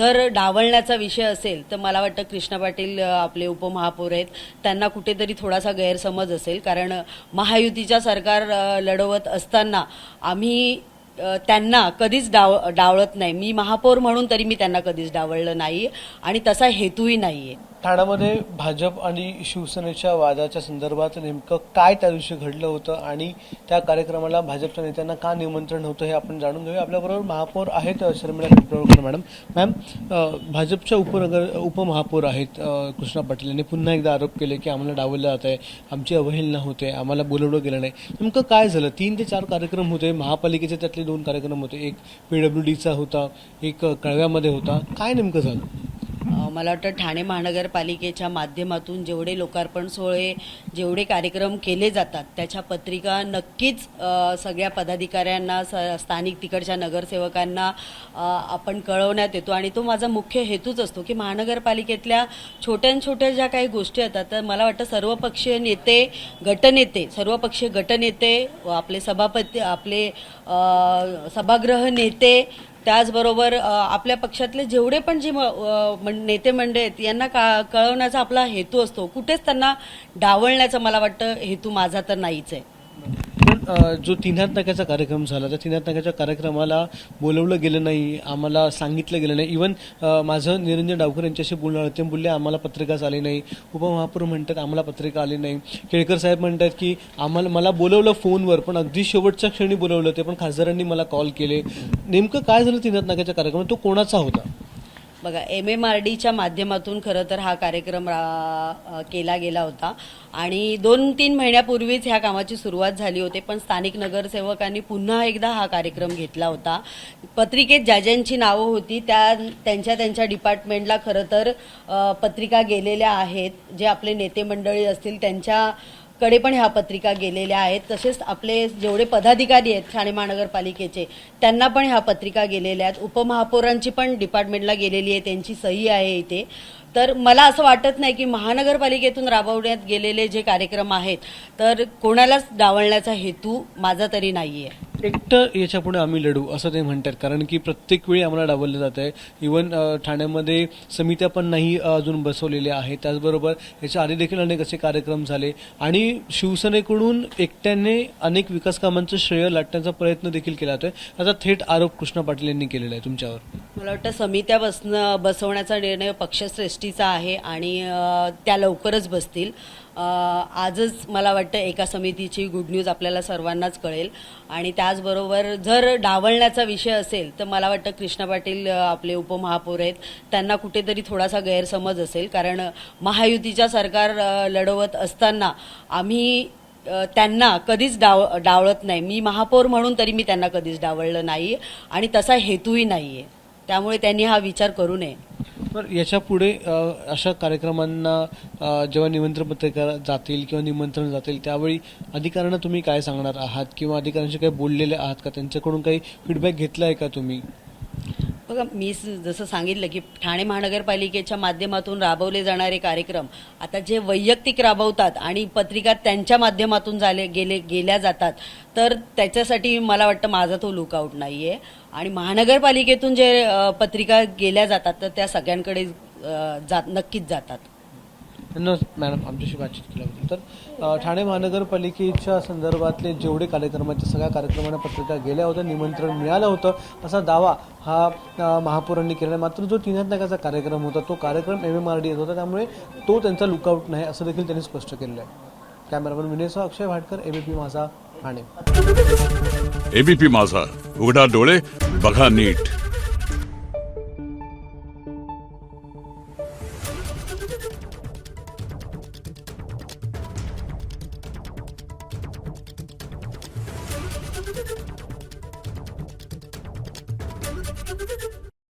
जर डावलण्याचा विषय असेल तर मला वाटतं कृष्णा पाटील आपले उपमहापौर आहेत, त्यांना कुठेतरी थोडासा गैरसमज असेल. कारण महायुतीच्या सरकार लढवत असताना आम्ही त्यांना कधीच डावळत नाही. मी महापौर म्हणून तरी मी त्यांना कधीच डावळलं नाही आणि तसा हेतूही नाही आहे. ठाण्यामध्ये भाजप आणि शिवसेनेच्या वादाच्या संदर्भात नेमकं काय त्या दिवशी घडलं होतं आणि त्या कार्यक्रमाला भाजपच्या नेत्यांना का निमंत्रण होतं हे आपण जाणून घेऊया. आपल्याबरोबर महापौर आहेत शर्मिला खटप्रभूकर मॅडम. मॅम, भाजपच्या उपमहापौर आहेत कृष्णा पाटील यांनी पुन्हा एकदा आरोप केले की आम्हाला डावललं जात आहे, आमची अवहेलना होते, आम्हाला बोलवलं गेलं नाही. नेमकं काय झालं? 3 ते 4 कार्यक्रम होते महापालिकेचे, त्यातले 2 कार्यक्रम होते. एक PWDचा होता, एक कळव्यामध्ये होता. काय नेमकं झालं? मला वाटतं ठाणे महानगरपालिकेच्या माध्यमातून जेवढे लोकार्पण सोहळे, जेवढे कार्यक्रम केले जातात त्याच्या पत्रिका नक्कीच सगळ्या पदाधिकाऱ्यांना, स्थानिक तिकडच्या नगरसेवकांना आपण कळवण्यात येतो. आणि तो माझा मुख्य हेतूच असतो की महानगरपालिकेतल्या छोट्या ज्या काही गोष्टी येतात तर मला वाटतं सर्वपक्षीय नेते, गटनेते, सर्वपक्षीय गटनेते, आपले सभापती, आपले सभागृह नेते, त्याचबरोबर आपल्या पक्षातले जेवढे पण जे नेते मंडळी आहेत यांना कळवण्याचा आपला हेतू असतो. कुठेच त्यांना डावलण्याचा मला वाटतं हेतू माझा तर नाहीच आहे. पण जो 3 नाक्याचा कार्यक्रम झाला त्या 3 नाक्याच्या कार्यक्रमाला बोलवलं गेलं नाही, आम्हाला सांगितलं गेलं नाही. इव्हन माझं निरंजन डावकर यांच्याशी बोलणं आलं, ते बोलले आम्हाला पत्रिकाच आली नाही. उपमहापौर म्हणतात आम्हाला पत्रिका आली नाही. केळकर साहेब म्हणतात की मला बोलवलं फोनवर, पण अगदी शेवटच्या क्षणी बोलवलं ते पण खासदारांनी मला कॉल केले. नेमकं काय झालं 3 नाक्याच्या कार्यक्रमात? तो कोणाचा होता? बघा, MMRDच्या माध्यमातून खरं तर हा कार्यक्रम केला गेला होता आणि 2-3 महिन्यापूर्वीच ह्या कामाची सुरुवात झाली होती. पण स्थानिक नगरसेवकांनी पुन्हा एकदा हा कार्यक्रम घेतला होता. पत्रिकेत ज्या ज्यांची नावं होती त्यांच्या डिपार्टमेंटला खरं तर पत्रिका गेलेल्या आहेत. जे आपले नेते मंडळी असतील त्यांच्याकडे पण ह्या पत्रिका गेलेल्या आहेत. तसेच आपले जेवढे पदाधिकारी आहेत ठाणे महानगरपालिकेचे त्यांना पण ह्या पत्रिका गेलेल्या आहेत. उपमहापौरांची पण डिपार्टमेंटला गेलेली आहे, त्यांची सही आहे इथे. तर मला असं वाटत नाही की महानगरपालिकेतून राबवण्यात गेलेले जे कार्यक्रम आहेत तर कोणालाच डावलण्याचा हेतू माझा तरी नाही आहे. एकटं याच्यापुढे आम्ही लढू असं ते म्हणतात, कारण की प्रत्येक वेळी आम्हाला डावललं जात आहे. इव्हन ठाण्यामध्ये समित्या पण नाही अजून बसवलेल्या आहेत. त्याचबरोबर याच्या आधी देखील अनेक असे कार्यक्रम झाले आणि शिवसेनेकडून एकट्याने अनेक विकास कामांचं श्रेय लाटण्याचा प्रयत्न देखील केला जातोय. याचा थेट आरोप कृष्णा पाटील यांनी केलेला आहे तुमच्यावर. मला वाटतं समित्या बसवण्याचा निर्णय पक्षश्रेष्ठीचा आहे आणि त्या लवकरच बसतील. आजच मला वाटतं एका समितीची गुड न्यूज आपल्याला सर्वांनाच कळेल. आणि त्याचबरोबर जर डावलण्याचा विषय असेल तर मला वाटतं कृष्णा पाटील आपले उपमहापौर आहेत, त्यांना कुठेतरी थोडासा गैरसमज असेल. कारण महायुतीच्या सरकार लढवत असताना आम्ही त्यांना कधीच डावळत नाही. मी महापौर म्हणून तरी मी त्यांना कधीच डावळलं नाही आणि तसा हेतूही नाही आहे. त्यामुळे त्यांनी हा विचार करू नये. तर याच्या पुढे अशा कार्यक्रमांना जेव्हा निमंत्रण पत्रिका जातील किंवा निमंत्रण जातील त्यावेळी अधिकाऱ्यांना तुम्ही काय सांगणार आहात किंवा अधिकाऱ्यांशी काही बोललेले आहात का? त्यांच्याकडून काही फीडबॅक घेतला आहे का तुम्ही? बघा, मी जसं सांगितलं की ठाणे महानगरपालिकेच्या माध्यमातून राबवले जाणारे कार्यक्रम आता जे वैयक्तिक राबवतात आणि पत्रिका त्यांच्या माध्यमातून गेल्या जातात तर त्याच्यासाठी मला वाटतं माझा तो लुकआउट नाही आहे. आणि महानगरपालिकेतून जे पत्रिका गेल्या जातात तर त्या सगळ्यांकडे नक्कीच जातात. धन्यवाद मॅडम आमच्याशी बातचीत केल्याबद्दल. तर ठाणे महानगरपालिकेच्या संदर्भातले जेवढे कार्यक्रम आहेत सगळ्या कार्यक्रमांना पत्रिका गेल्या होत्या, निमंत्रण मिळालं होतं असा दावा हा महापौरांनी केला. मात्र जो 3 नाक्याचा कार्यक्रम होता तो कार्यक्रम MMRD येत होता, त्यामुळे तो त्यांचा लुकआउट नाही असं देखील त्यांनी स्पष्ट केलेलं आहे. कॅमेरामन विनयसह अक्षय भाटकर, ABP माझा, ठाणे. ABP माझा, उघडा डोळे बघा नीट. Thank you.